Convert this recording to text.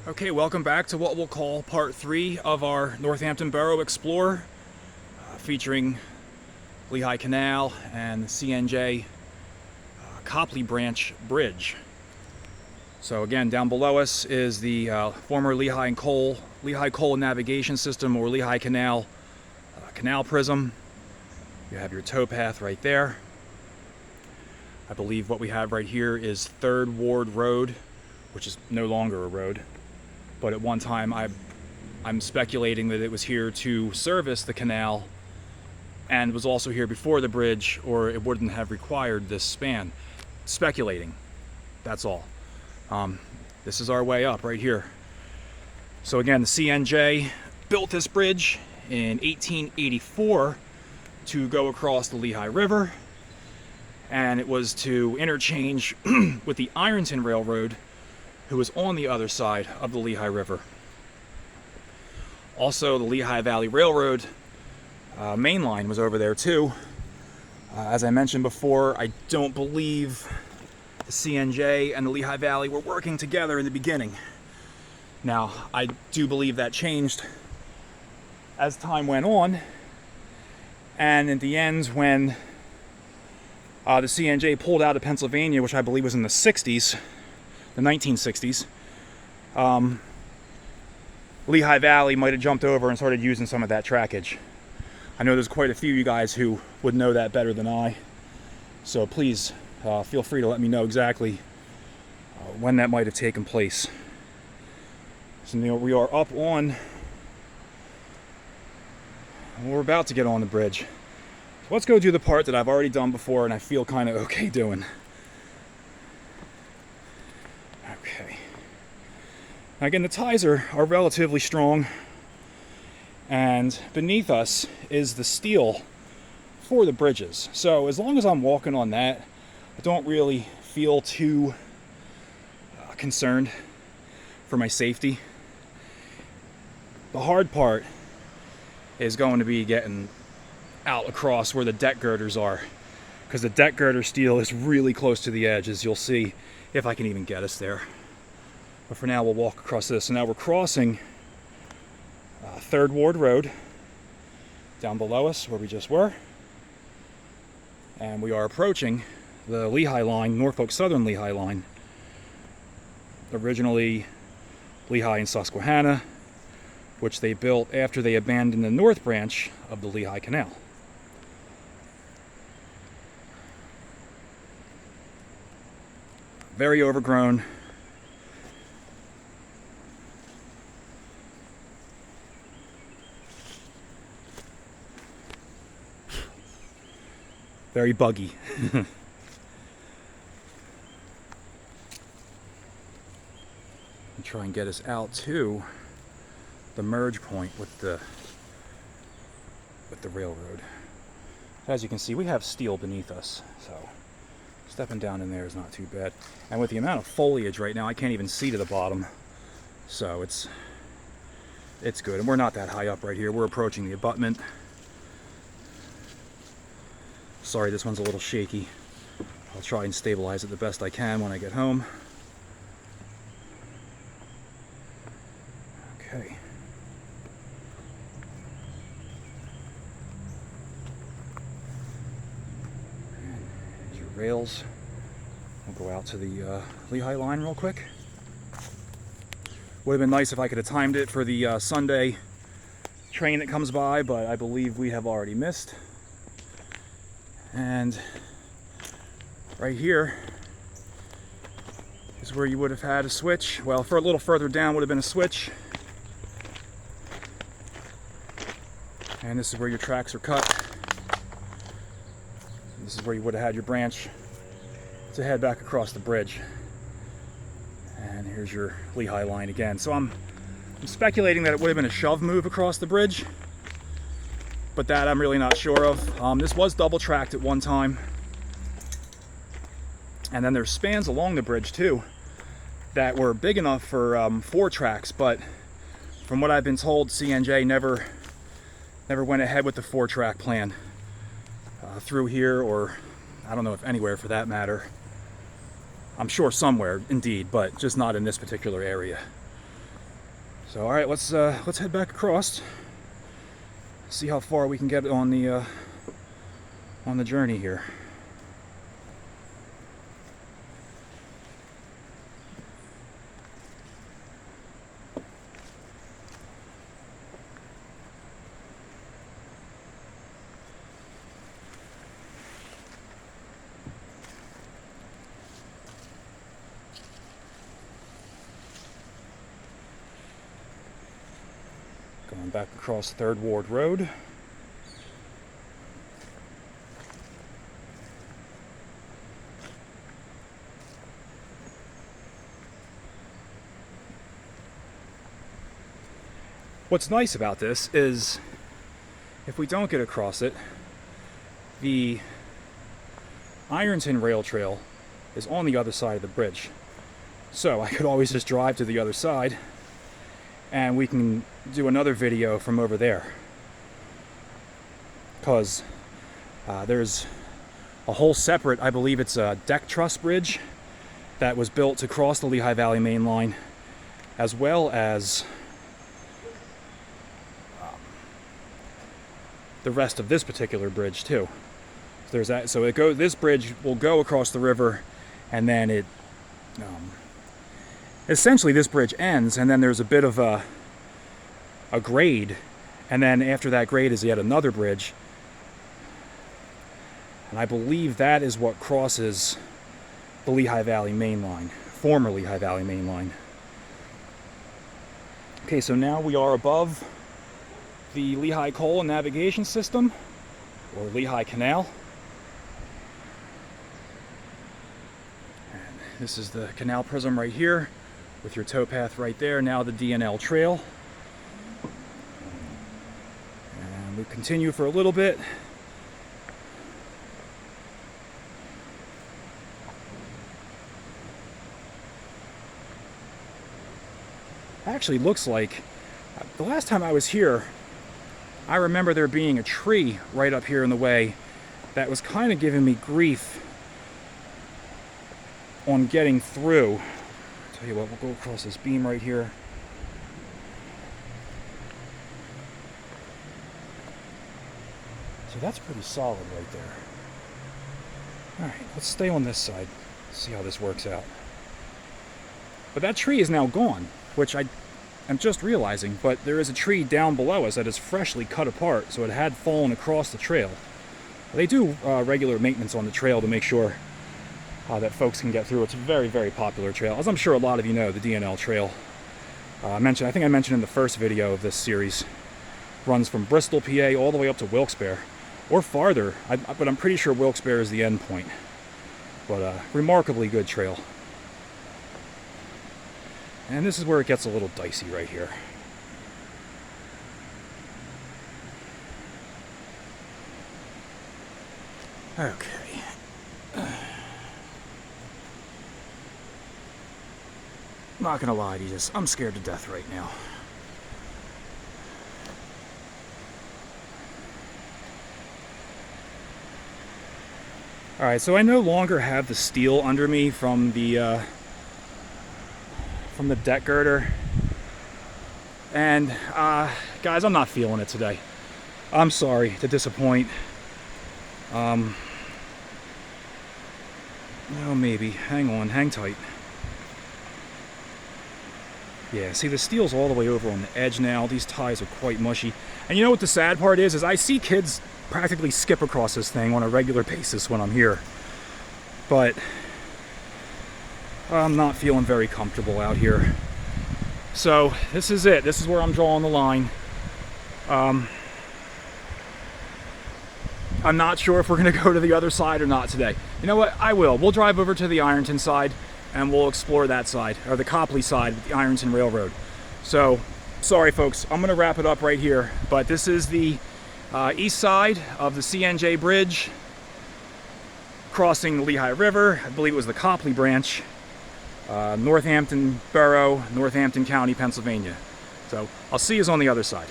Okay, welcome back to what we'll call part 3 of our Northampton Borough Explore, featuring Lehigh Canal and the CNJ Copley Branch Bridge. So again, down below us is the former Lehigh Coal Navigation System, or Lehigh Canal canal prism. You have your towpath right there. I believe what we have right here is 3rd Ward Road, which is no longer a road. But at one time, I'm speculating that it was here to service the canal and was also here before the bridge, or it wouldn't have required this span. Speculating, that's all. This is our way up right here. So again, the CNJ built this bridge in 1884 to go across the Lehigh River, and it was to interchange with the Ironton Railroad, who was on the other side of the Lehigh River. Also, the Lehigh Valley Railroad main line was over there too. As I mentioned before, I don't believe the CNJ and the Lehigh Valley were working together in the beginning. Now, I do believe that changed as time went on, and in the end, when the CNJ pulled out of Pennsylvania, which I believe was in the 60s, the 1960s, Lehigh Valley might have jumped over and started using some of that trackage. I know there's quite a few of you guys who would know that better than I, so please feel free to let me know exactly when that might have taken place. So we are up on, we're about to get on the bridge. So let's go do the part that I've already done before and I feel kind of okay doing. Okay. Now again, the ties are relatively strong, and beneath us is the steel for the bridges. So as long as I'm walking on that, I don't really feel too concerned for my safety. The hard part is going to be getting out across where the deck girders are, because the deck girder steel is really close to the edge, as you'll see if I can even get us there. But for now, we'll walk across this. So now we're crossing 3rd Ward Road down below us where we just were, and we are approaching the Lehigh line, Norfolk Southern Lehigh line, originally Lehigh and Susquehanna, which they built after they abandoned the north branch of the Lehigh Canal. Very overgrown. Very buggy. Try and get us out to the merge point with the railroad. As you can see, we have steel beneath us, so stepping down in there is not too bad. And with the amount of foliage right now, I can't even see to the bottom, so it's good. And we're not that high up right here. We're approaching the abutment. Sorry, this one's a little shaky. I'll try and stabilize it the best I can when I get home. Okay. And here's your rails. We'll go out to the Lehigh line real quick. Would have been nice if I could have timed it for the Sunday train that comes by, but I believe we have already missed. And right here is where you would have had a switch. Well, for a little further down would have been a switch. And this is where your tracks are cut. This is where you would have had your branch to head back across the bridge. And here's your Lehigh line again. So I'm speculating that it would have been a shove move across the bridge, but that I'm really not sure of. This was double tracked at one time. And then there's spans along the bridge too that were big enough for 4 tracks, but from what I've been told, CNJ never went ahead with the 4-track plan through here, or I don't know if anywhere for that matter. I'm sure somewhere, indeed, but just not in this particular area. So all right, let's head back across. See how far we can get on the journey here. Going back across 3rd Ward Road. What's nice about this is if we don't get across it, the Ironton Rail Trail is on the other side of the bridge. So I could always just drive to the other side and we can do another video from over there. Because there's a whole separate, I believe it's a deck truss bridge that was built to cross the Lehigh Valley main line, as well as the rest of this particular bridge too. So there's that. So this bridge will go across the river, and then it essentially this bridge ends, and then there's a bit of a grade, and then after that grade is yet another bridge, and I believe that is what crosses the Lehigh Valley main line, former Lehigh Valley main line. Okay, so now we are above the Lehigh Coal and Navigation System, or Lehigh Canal. And this is the canal prism right here, with your towpath right there, now the DNL trail. And we continue for a little bit. Actually looks like, the last time I was here, I remember there being a tree right up here in the way that was kind of giving me grief on getting through. I'll tell you what, we'll go across this beam right here. So that's pretty solid right there. All right, let's stay on this side, see how this works out. But that tree is now gone, which I'm just realizing, but there is a tree down below us that is freshly cut apart, so it had fallen across the trail. They do regular maintenance on the trail to make sure that folks can get through. It's a very, very popular trail, as I'm sure a lot of you know. The DNL trail, I think I mentioned in the first video of this series, runs from Bristol, PA, all the way up to Wilkes-Barre, or farther, but I'm pretty sure Wilkes-Barre is the end point. But remarkably good trail. And this is where it gets a little dicey right here. Okay. Not gonna lie to you, I'm scared to death right now. Alright, so I no longer have the steel under me from the deck girder, and guys, I'm not feeling it today. I'm sorry to disappoint. Oh, maybe. Hang tight. Yeah, see, the steel's all the way over on the edge now. These ties are quite mushy. And you know what the sad part is I see kids practically skip across this thing on a regular basis when I'm here. But I'm not feeling very comfortable out here. So this is it. This is where I'm drawing the line. I'm not sure if we're going to go to the other side or not today. You know what? I will. We'll drive over to the Ironton side and we'll explore that side, or the Copley side, the Ironton Railroad. So, sorry folks, I'm going to wrap it up right here. But this is the east side of the CNJ bridge, crossing the Lehigh River. I believe it was the Copley branch. Northampton Borough, Northampton County, Pennsylvania. So I'll see you on the other side.